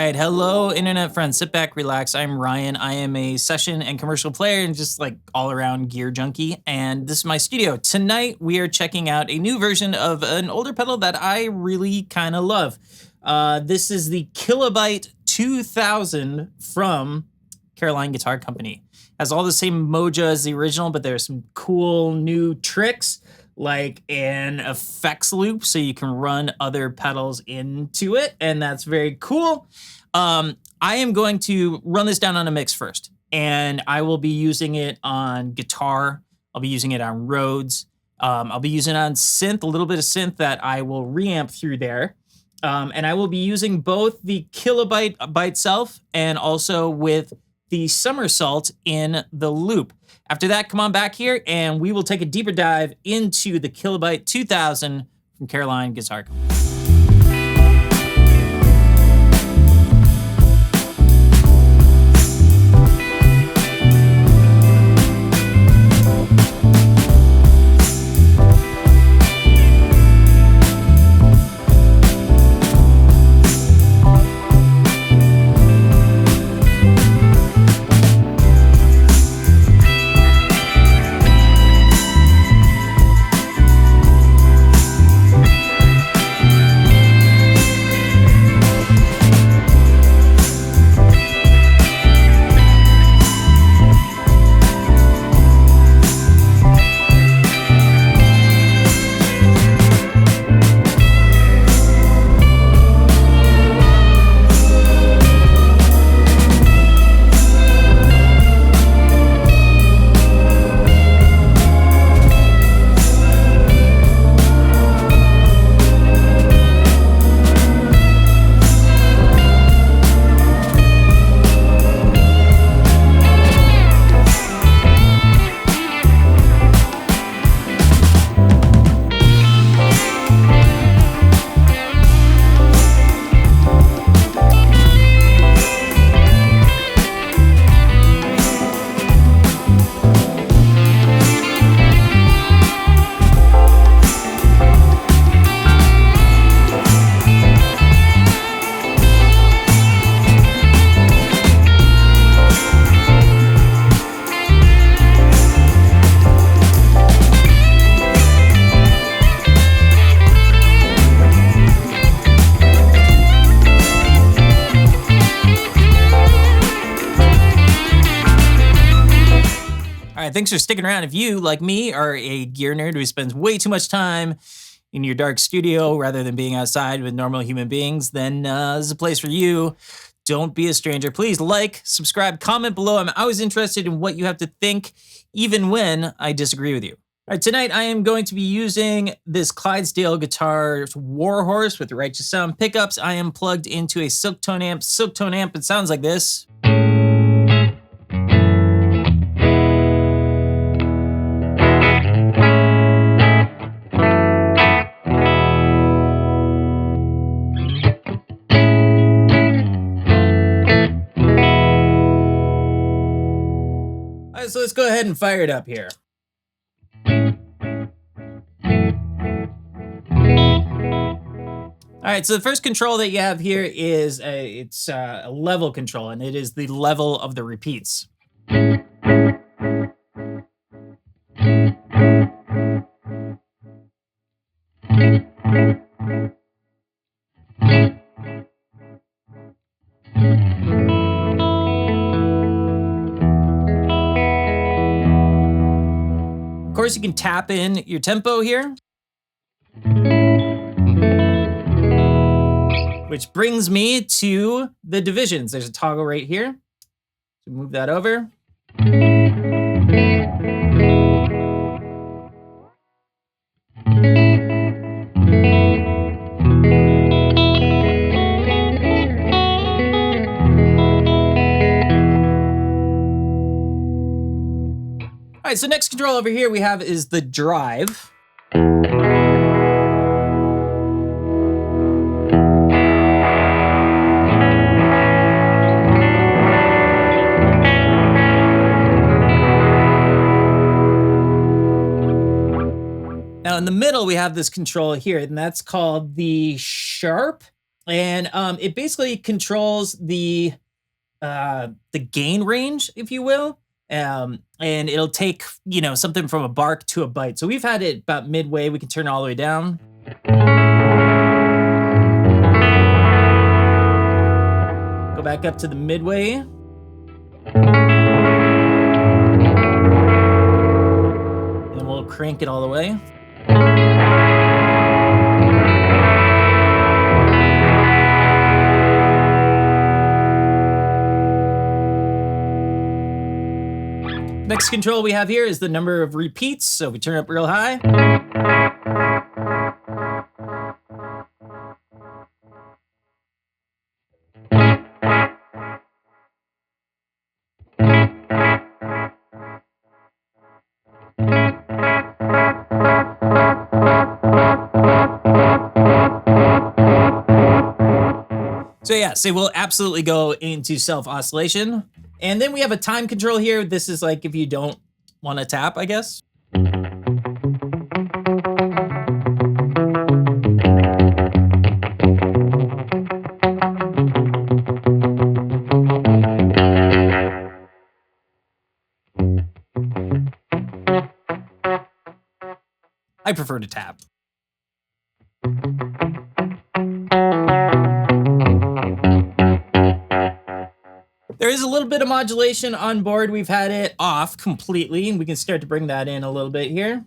right, hello internet friends, sit back, relax. I'm Ryan. I am a session and commercial player and just like all around gear junkie. And this is my studio. Tonight we are checking out a new version of an older pedal that I really kind of love. This is the Kilobyte 2000 from Caroline Guitar Company. Has all the same mojo as the original, but there's some cool new tricks like an effects loop so you can run other pedals into it, and that's very cool. I am going to run this down on a mix first, and I will be using it on guitar. I'll be using it on Rhodes. I'll be using it on synth, a little bit of synth that I will reamp through there. And I will be using both the Kilobyte by itself and also with the somersault in the loop. After that, come on back here and we will take a deeper dive into the Kilobyte 2000 from Caroline Guitar Company. Thanks for sticking around. If you, like me, are a gear nerd who spends way too much time in your dark studio rather than being outside with normal human beings, then this is a place for you. Don't be a stranger. Please like, subscribe, comment below. I'm always interested in what you have to think, even when I disagree with you. All right, tonight I am going to be using this Clydesdale guitar Warhorse with Righteous Sound pickups. I am plugged into a Silktone amp. Silktone amp, it sounds like this. So let's go ahead and fire it up here. All right, so the first control that you have here is a level control, and it is the level of the repeats. Of course, you can tap in your tempo here. Which brings me to the divisions. There's a toggle right here. So move that over. All right, so next control over here we have is the drive. Now in the middle, we have this control here, and that's called the sharp. And it basically controls the gain range, if you will. And it'll take, you know, something from a bark to a bite. So we've had it about midway. We can turn it all the way down. Go back up to the midway. And we'll crank it all the way. Next control we have here is the number of repeats. So we turn it up real high. So yeah, so we'll absolutely go into self-oscillation. And then we have a time control here. This is like if you don't want to tap, I guess. I prefer to tap. There is a little bit of modulation on board. We've had it off completely, and we can start to bring that in a little bit here.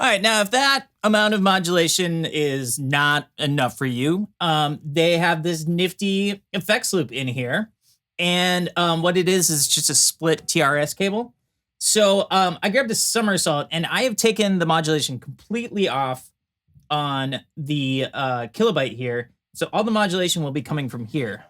All right, now if that amount of modulation is not enough for you, they have this nifty effects loop in here. And what it is just a split TRS cable. So I grabbed a somersault, and I have taken the modulation completely off on the Kilobyte here. So all the modulation will be coming from here.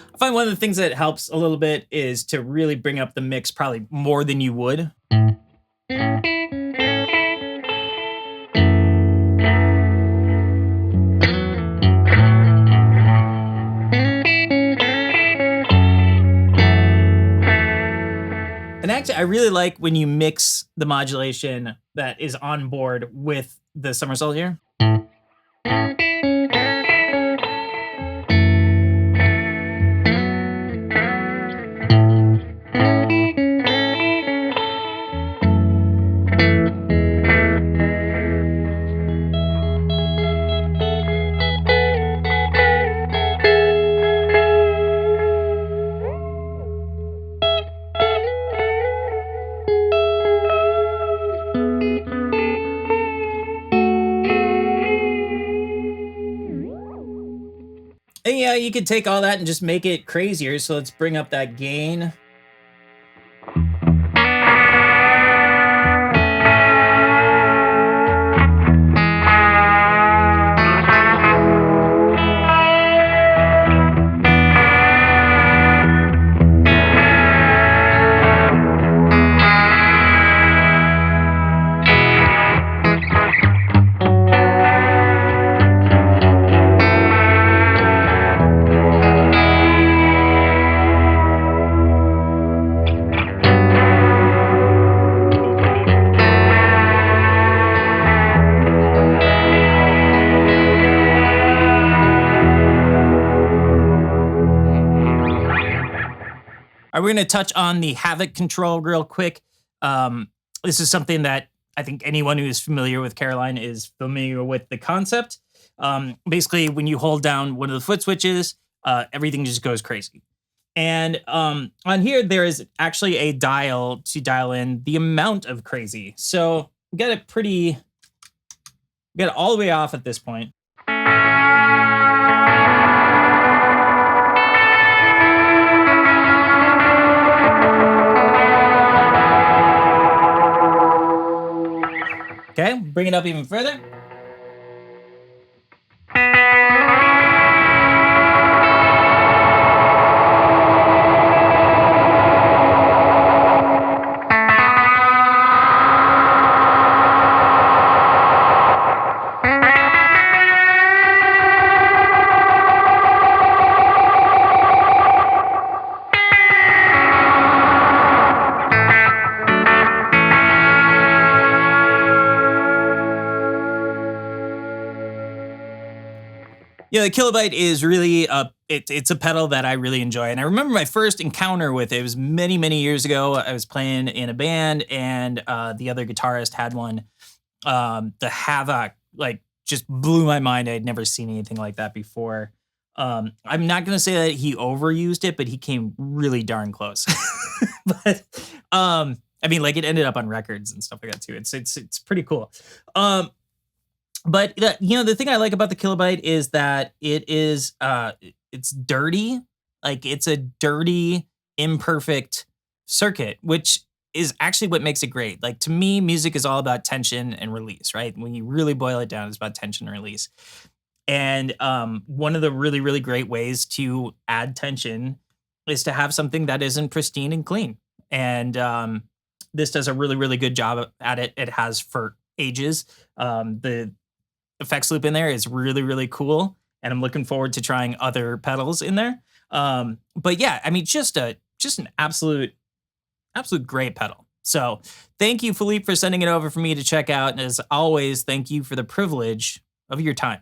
I find one of the things that helps a little bit is to really bring up the mix probably more than you would. And actually, I really like when you mix the modulation that is on board with the somersault here. And yeah, you could take all that and just make it crazier. So let's bring up that gain. We're going to touch on the Havoc control real quick. This is something that I think anyone who is familiar with Caroline is familiar with the concept. Basically, when you hold down one of the foot switches, everything just goes crazy. And on here, there is actually a dial to dial in the amount of crazy. So we got it pretty Get it all the way off at this point. Okay, bring it up even further. Yeah, the Kilobyte is really it's a pedal that I really enjoy. And I remember my first encounter with it. It was many, many years ago. I was playing in a band and the other guitarist had one. The Havoc, like, just blew my mind. I'd never seen anything like that before. I'm not gonna say that he overused it, but he came really darn close. But I mean, like, it ended up on records and stuff like that too. It's pretty cool. But the thing I like about the Kilobyte is that it's dirty. Like, it's a dirty, imperfect circuit, which is actually what makes it great. Like, to me, music is all about tension and release, right? When you really boil it down, it's about tension and release. And one of the really, really great ways to add tension is to have something that isn't pristine and clean. And this does a really, really good job at it. It has for ages. The effects loop in there is really, really cool. And I'm looking forward to trying other pedals in there. But yeah, I mean, just an absolute great pedal. So thank you, Philippe, for sending it over for me to check out. And as always, thank you for the privilege of your time.